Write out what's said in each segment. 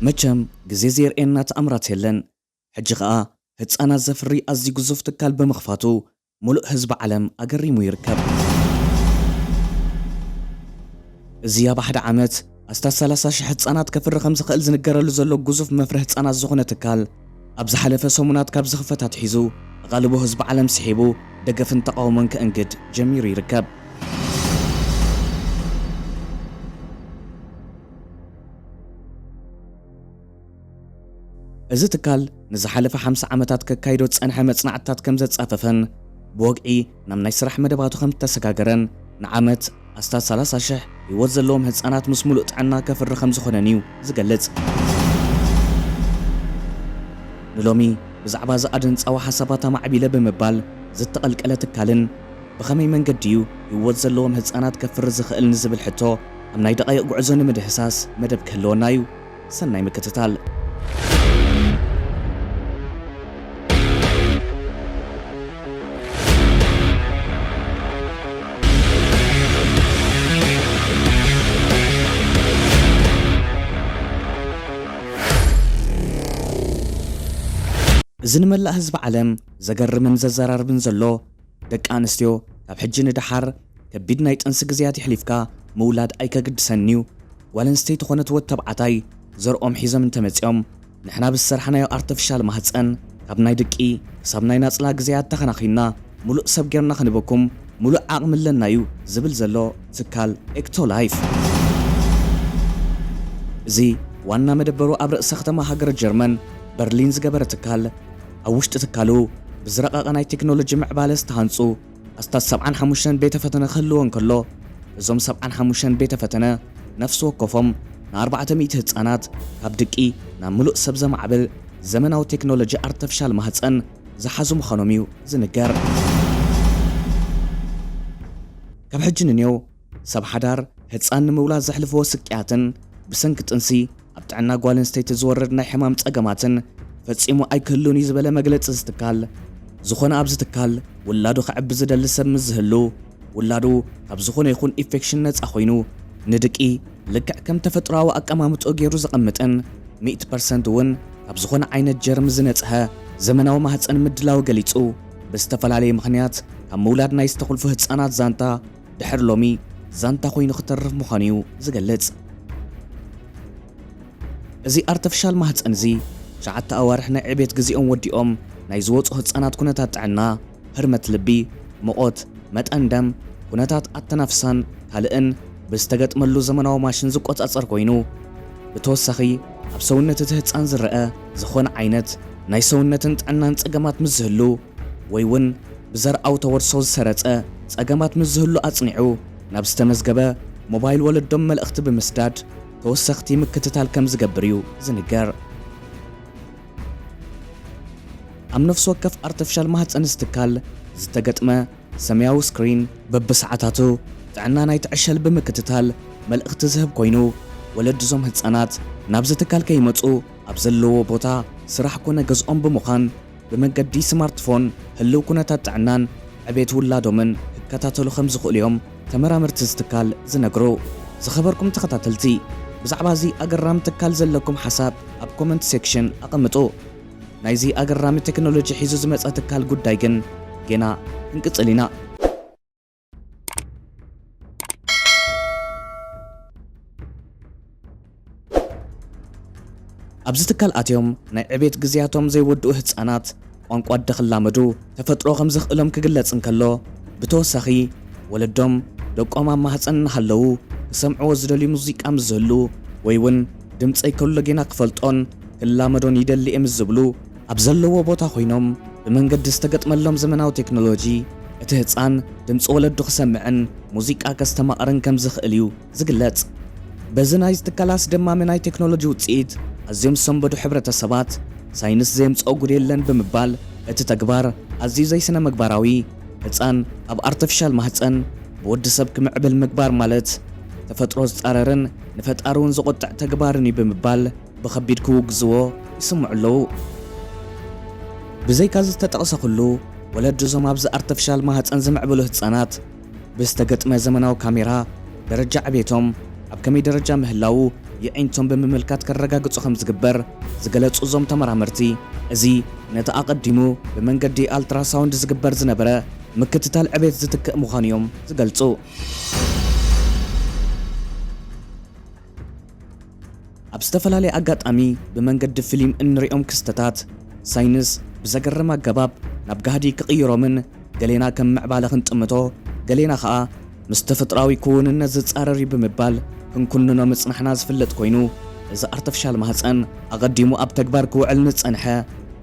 መቸም ግዜ ዘርኤና ተኣምራት የለን ሕጂ ኸኣ ህፃናት ዘፍሪ ኣዝዩ ግዙፍ ትካል ብምኽፋቱ ሙሉእ ህዝቢ ዓለም ኣገሪሙ ይርከብ። እዚ ኣብ ሓደ ዓመት ኣስታት 30,000 ህፃናት ከፍሪ ከም ዝኽእል ዝንገረሉ ዘሎ ግዙፍ መፍረ ህፃናት ዝኾነ ትካል ኣብ ዝሓለፈ ሰሙናት ካብ ዝኽፈታት ሒዙ ኣቓልቦ ህዝቢ ዓለም ስሒቡ ደገፍን ተቃውሞን ክእንግድ ጀሚሩ ይርከብ። እዚ ትካል ንዝሓለፈ 50 ዓመታት ከካይዶ ዝጸንሐ መጽናዕትታት ከም ዘጻፈፈን ብወግዒ ናብ ናይ ስራሕ መደባቱ ከም ተሰጋገረን ንዓመት ኣስታት 30,000 ህይወት ዘለዎም ህፃናት ምስ ሙሉእ ጥዕና ከፍሪ ከም ዝኾነን እዩ ዝገልጽ። ንሎሚ ብዛዕባ ዝኣድንፃዊ ሓሳባት ማዕቢለ ብምባል ዝተቐልቀለ ትካልን ብኸመይ መንገዲ እዩ ህይወት ዘለዎም ህፃናት ከፍሪ ዝኽእል ንዝብል ሕቶ ኣብ ናይ ደቓይቕ ጉዕዞ ንምድህሳስ መደብ ክህልወና እዩ። ሰናይ ምክትታል። እዚ ንመላእ ህዝቢ ዓለም ዘገርምን ዘዘራርብን ዘሎ ደቂ ኣንስትዮ ካብ ሕጂ ንድሓር ከቢድ ናይ ጥንሲ ግዜያት ይሕሊፍካ ምውላድ ኣይከግድሰኒዩ ጓል ኣንስተይቲ ኮነት ወድ ተባዕታይ ዘርኦም ሒዞም እንተመፂኦም ንሕና ብዝሰርሐናዮ ኣርቲፊሻል ማህፀን ካብ ናይ ድቂ ክሳብ ናይ ናፅላ ግዜያት ተኸናኺና ሙሉእ ሰብ ጌርና ክንበኩም ሙሉእ ዓቕሚ ኣለና እዩ ዝብል ዘሎ ትካል ኤክቶላይፍ እዚ ዋና መደበሩ ኣብ ርእሰ ከተማ ሃገር ጀርመን በርሊን ዝገበረ ትካል ኣብ ውሽጢ ትካሉ ብዝረቐቐ ናይ ቴክኖሎጂ ምዕባለ ዝተሃንፁ ኣስታት 75 ቤተ ፈተነ ክህልዎ እንከሎ እዞም 75 ቤተ ፈተነ ነፍሲ ወከፎም ን400 ህፃናት ካብ ድቂ ናብ ሙሉእ ሰብ ዘማዕብል ዘመናዊ ቴክኖሎጂ ኣርቲፊሻል ማህፀን ዝሓዙ ምዃኖም እዩ ዝንገር። ካብ ሕጂ ንኔው ሰብ ሓዳር ህፃን ንምውላድ ዘሕልፍዎ ስቅያትን ብሰንኪ ጥንሲ ኣብ ጥዕና ጓል ኣንስተይቲ ዝወርድ ናይ ሕማም ፀገማትን ፈጺሙ ኣይክህሉን ዝበለ መግለፂ ዝትካል ዝኾነ ኣብዚ ትካል ውላዱ ክዕቢ ዝደሊ ሰብ ምስ ዝህሉ ውላዱ ካብ ዝኾነ ይኹን ኢንፌክሽን ነፃ ኮይኑ ንድቂ ልክዕ ከም ተፈጥሮኣዊ ኣቀማምጦ ገይሩ ዝቐምጥን 100% እውን ካብ ዝኾነ ዓይነት ጀርሚ ዝነፅሐ ዘመናዊ ማህፀን ምድላው ገሊጹ ብዝተፈላለየ ምኽንያት ካብ ምውላድ ናይ ዝተኹልፉ ህፃናት ዛንታ ድሕር ሎሚ ዛንታ ኮይኑ ክተርፍ ምዃኑ እዩ ዝገልጽ። እዚ ኣርቲፊሻል ማህፀን እዚ 9 ኣዋርሕ ናይ ዕቤት ግዚኦም ወዲኦም ናይ ዝወፁ ህፃናት ኩነታት ጥዕና ህርመት ልቢ ሙቆት መጠን ደም ኩነታት ኣተናፍሳን ካልእን ብዝተገጥመሉ ዘመናዊ ማሽን ዝቆፃፀር ኮይኑ ብተወሳኺ ኣብ ሰውነት እቲ ህፃን ዝረአ ዝኾነ ዓይነት ናይ ሰውነትን ጥዕናን ፀገማት ምስ ዝህሉ ወይ እውን ብዘርኣዊ ተወርሶ ዝሰረፀ ፀገማት ምስ ዝህሉ ኣፅኒዑ ናብ ዝተመዝገበ ሞባይል ወለዶም መልእኽቲ ብምስዳድ ተወሰኽቲ ምክትታል ከም ዝገብር እዩ ዝንገር። ኣብ ነፍሲ ወከፍ ኣርቲፊሻል ማህፀን ዝትካል ዝተገጥመ ሰማያዊ ስክሪን በብሰዓታቱ ጥዕና ናይ ትዕሸል ብምክትታል መልእኽቲ ዝህብ ኮይኑ ወለድዞም ህፃናት ናብዚ ትካል ከይመፁ ኣብ ዘለዎ ቦታ ስራሕ ኮነ ገዝኦም ብምዃን ብመንገዲ ስማርትፎን ህልው ኩነታት ጥዕናን ዕቤት ውላዶምን ክከታተሉ ከም ዝኽእሉ እዮም ተመራመርቲ ዝትካል ዝነግሩ። ዝኸበርኩም ተኸታተልቲ ብዛዕባ እዚ ኣገራሚ ትካል ዘለኩም ሓሳብ ኣብ ኮመንት ሴክሽን ኣቐምጡ። ናይዚ ኣገራሚ ቴክኖሎጂ ሒዙ ዝመፀ ትካል ጉዳይ ግን ገና ክንቅፅል ኢና። ኣብዚ ትካል ኣትዮም ናይ ዕቤት ግዜያቶም ዘይወድኡ ህፃናት ቋንቋ ደኽላመዱ ተፈጥሮ ከም ዝኽእሎም ክግለጽ እንከሎ ብተወሳኺ ወለዶም ደቆም ኣብ ማህፀን እናሃለዉ ክሰምዕዎ ዝደልዩ ሙዚቃ ምስ ዝህሉ ወይ እውን ድምፀይ ከሎ ጌና ክፈልጦን ክላመዶን ይደሊ እየ ምስ ዝብሉ ኣብ ዘለዎ ቦታ ኮይኖም ብመንገዲ ዝተገጥመሎም ዘመናዊ ቴክኖሎጂ እቲ ህፃን ድምፂ ወለዱ ክሰምዕን ሙዚቃ ከስተማቕርን ከም ዝኽእል እዩ ዝግለጽ። በዚ ናይ ትካል ኣስደማሚ ናይ ቴክኖሎጂ ውፅኢት ኣዝዮም ዝሰንበዱ ሕብረተሰባት ሳይንስ ዘየምፅኦ ጉድ የለን ብምባል እቲ ተግባር ኣዝዩ ዘይስነ ምግባራዊ ህፃን ኣብ ኣርቲፊሻል ማህፀን ብወዲ ሰብ ክምዕብል ምግባር ማለት ተፈጥሮ ዝፃረርን ንፈጣሪ እውን ዝቆጥዕ ተግባርን እዩ ብምባል ብከቢድ ክውግዝዎ ይስምዑ ኣለዉ። ብዘይካ ዝተጠቕሰ ኩሉ ወለድዞም ኣብዚ ኣርቲፊሻል ማህፀን ዝምዕብሉ ህፃናት ብዝተገጥመ ዘመናዊ ካሜራ ደረጃ ዕቤቶም ኣብ ከመይ ደረጃ ምህላው የአይንቶም ብምምልካት ከረጋግጹ ከም ዝግበር ዝገለጹ ዞም ተመራመርቲ እዚ ነቲ ኣቐዲሙ ብመንገዲ ኣልትራሳውንድ ዝግበር ዝነበረ ምክትታል ዕቤት ዝትክእ ምዃኑ እዮም ዝገልጹ። ኣብ ዝተፈላለየ ኣጋጣሚ ብመንገዲ ፊልም እንሪኦም ክስተታት ሳይንስ ብዘገርም ኣገባብ ናብ ጋህዲ ክቕይሮምን ገሌና ከም ምዕባለ ክንጥምቶ ገሌና ከዓ ምስ ተፈጥራዊ ክውንነት ዝጻረር ብምባል ክንኩንኖ ምጽናሕና ዝፍለጥ ኮይኑ እዚ ኣርቲፊሻል ማህፀን ኣቐዲሙ ኣብ ተግባር ክውዕል ንጸንሐ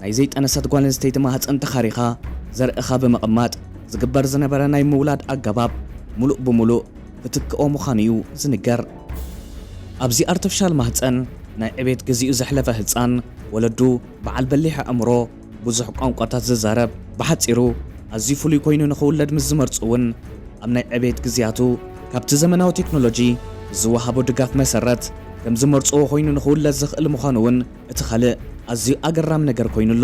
ናይ ዘይጠነሰት ጓል ኣንስተይቲ ማህፀን ተኻሪኻ ዘርእኻ ብምቕማጥ ዝግበር ዝነበረ ናይ ምውላድ ኣገባብ ሙሉእ ብምሉእ ፍትክኦ ምዃኑ እዩ ዝንገር። ኣብዚ ኣርቲፊሻል ማህፀን ናይ ዕቤት ግዚኡ ዘሕለፈ ህፃን ወለዱ በዓል በሊሕ ኣእምሮ ብዙሕ ቋንቋታት ዝዛረብ ብሓፂሩ ኣዝዩ ፍሉይ ኮይኑ ንኽውለድ ምስ ዝመርፁ እውን ኣብ ናይ ዕቤት ግዝያቱ ካብቲ ዘመናዊ ቴክኖሎጂ ዝወሃቦ ድጋፍ መሰረት ከም ዝመርፅዎ ኮይኑ ንኽውለድ ዝኽእል ምዃኑ እውን እቲ ካልእ ኣዝዩ ኣገራም ነገር ኮይኑሎ።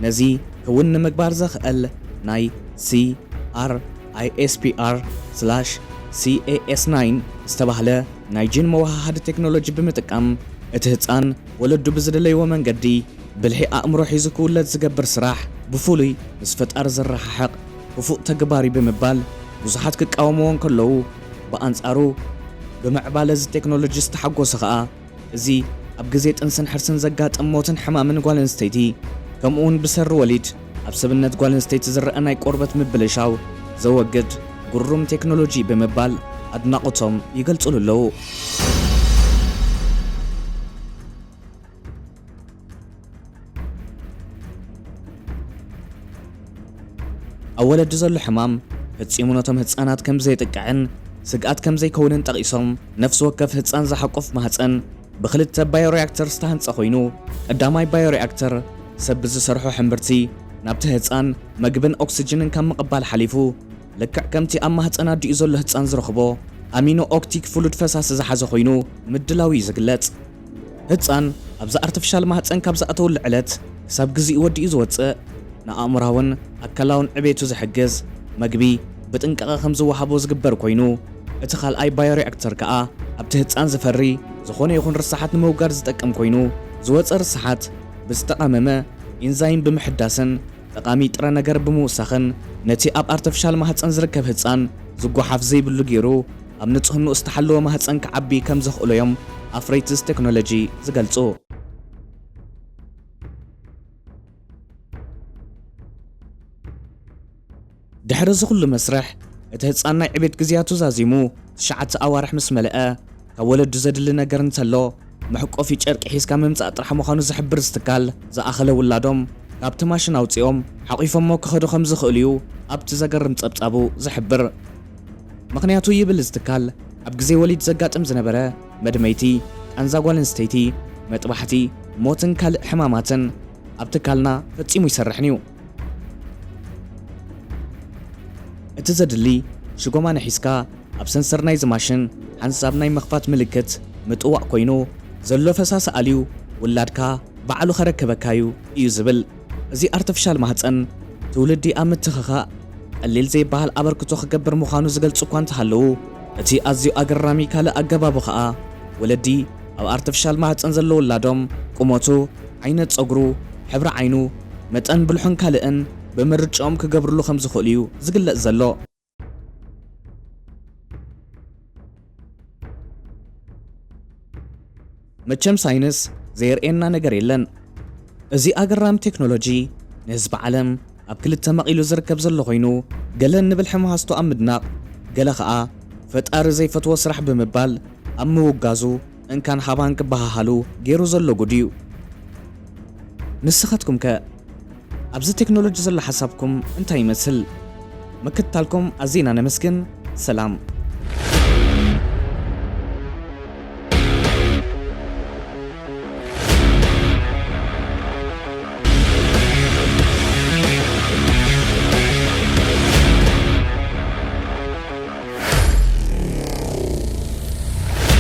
ነዚ ክውን ንምግባር ዘኽእል ናይ CRISPR/Cas9 ዝተባህለ ናይ ጂን መወሃሃዲ ቴክኖሎጂ ብምጥቃም እቲ ህፃን ወለዱ ብዝደለይዎ መንገዲ ብልሒ ኣእምሮ ሒዙ ክውለድ ዝገብር ስራሕ ብፍሉይ ምስ ፈጣሪ ዝረሓሕቕ ክፉእ ተግባሪ ብምባል ብዙሓት ክቃወምዎን ከለዉ ብኣንጻሩ ብምዕባለ እዚ ቴክኖሎጂ ዝተሓጎሰ ከዓ እዚ ኣብ ግዜ ጥንስን ሕርስን ዘጋጥም ሞትን ሕማምን ጓል ኣንስተይቲ ከምኡውን ብሰሪ ወሊድ ኣብ ሰብነት ጓል ኣንስተይቲ ዝረአ ናይ ቆርበት ምብልሻው ዘወግድ ግሩም ቴክኖሎጂ ብምባል ኣድናቆቶም ይገልጹሉ ኣለዉ። ኣብ ወለዲ ዘሎ ሕማም ፈጺሙ ነቶም ህፃናት ከም ዘይጥቅዕን ስግኣት ከም ዘይከውንን ጠቒሶም ነፍሲ ወከፍ ህፃን ዝሓቆፍ ማህፀን ብክልተ ባዮሪያክተር ዝተሃንጸ ኮይኑ ቀዳማይ ባዮሪያክተር ሰብ ብዝሰርሖ ሕምብርቲ ናብቲ ህፃን መግብን ኦክሲጅንን ካብ ምቕባል ሓሊፉ ልክዕ ከምቲ ኣብ ማህፀን ኣዲኡ ዘሎ ህፃን ዝረኽቦ ኣሚኖ ኦክቲክ ፍሉድ ፈሳሲ ዝሓዘ ኮይኑ ምድላዊ ዝግለጽ ህፃን ኣብዚ ኣርቲፊሻል ማህፀን ካብ ዝኣተወሉ ዕለት ክሳብ ግዚኡ ወዲኡ ዝወፅእ ንኣእምራውን ኣካላውን ዕቤቱ ዝሕግዝ መግቢ ብጥንቃቐ ከም ዝወሃቦ ዝግበር ኮይኑ እቲ ካልኣይ ባዮሪያክተር ከዓ ኣብቲ ህፃን ዝፈሪ ዝኾነ ይኹን ርስሓት ንምውጋድ ዝጠቅም ኮይኑ ዝወፀ ርስሓት ብዝተቐመመ ኢንዛይም ብምሕዳስን ጠቃሚ ጥረ ነገር ብምውሳኽን ነቲ ኣብ ኣርቲፊሻል ማህፀን ዝርከብ ህፃን ዝጓሓፍ ዘይብሉ ገይሩ ኣብ ንጽህንኡ ዝተሓለወ ማህፀን ክዓቢ ከም ዘኽእሎ እዮም ኣፍሬትስ ቴክኖሎጂ ዝገልጹ። ድሕሪ ዝኹሉ መስርሕ እቲ ህፃን ናይ ዕቤት ግዝያቱ ዛዚሙ 9 ኣዋርሕ ምስ መልአ ካብ ወለዱ ዘድሊ ነገር እንተሎ መሕቆፊ ጨርቂ ሒዝካ ምምፃእ ጥራሕ ምዃኑ ዝሕብር ዝትካል ዝኣኸለ ውላዶም ካብቲ ማሽን ኣውፂኦም ሓቒፎሞ ክኸዱ ከም ዝኽእሉ እዩ ኣብቲ ዘገርም ጸብጻቡ ዝሕብር። ምክንያቱ ይብል ዝትካል ኣብ ግዜ ወሊድ ዘጋጥም ዝነበረ መድመይቲ ቃንዛ ጓል ኣንስተይቲ መጥባሕቲ ሞትን ካልእ ሕማማትን ኣብ ትካልና ፈጺሙ ይሰርሕን እዩ። እቲ ዘድሊ ሽጎማ ነሒዝካ ኣብ ሰንሰር ናይዚ ማሽን ሓንሳብ ናይ መኽፋት ምልክት ምጥዋዕ ኮይኑ ዘሎ ፈሳሲ ኣልዩ ውላድካ ባዕሉ ኸረከበካዩ እዩ ዝብል። እዚ ኣርቲፊሻል ማህፀን ትውልዲ ኣብ ምትኽኻእ ቀሊል ዘይበሃል ኣበርክቶ ክገብር ምዃኑ ዝገልጹ እኳ እንተሃለዉ እቲ ኣዝዩ ኣገራሚ ካልእ ኣገባቡ ከዓ ወለዲ ኣብ ኣርቲፊሻል ማህፀን ዘሎ ውላዶም ቁመቱ፣ ዓይነት ፀጉሩ፣ ሕብሪ ዓይኑ፣ መጠን ብልሑን ካልእን ብምርጫኦም ክገብርሉ ከም ዝኽእሉ እዩ ዝግለጽ ዘሎ። መቸም ሳይንስ ዘየርኤና ነገር የለን። እዚ ኣገራሚ ቴክኖሎጂ ንህዝቢ ዓለም ኣብ ክልተ መቒሉ ዝርከብ ዘሎ ኮይኑ ገለ ንብል ሕመሃስቶ ኣብ ምድናቕ ገለ ከዓ ፈጣሪ ዘይፈትዎ ስራሕ ብምባል ኣብ ምውጋዙ እንካን ሃባን ክበሃሃሉ ገይሩ ዘሎ ጉድ እዩ። ንስኻትኩም ከ ኣብዚ ቴክኖሎጂ ዘሎ ሓሳብኩም እንታይ ይመስል? ምክትታልኩም ኣዝና ነመስግን። ሰላም።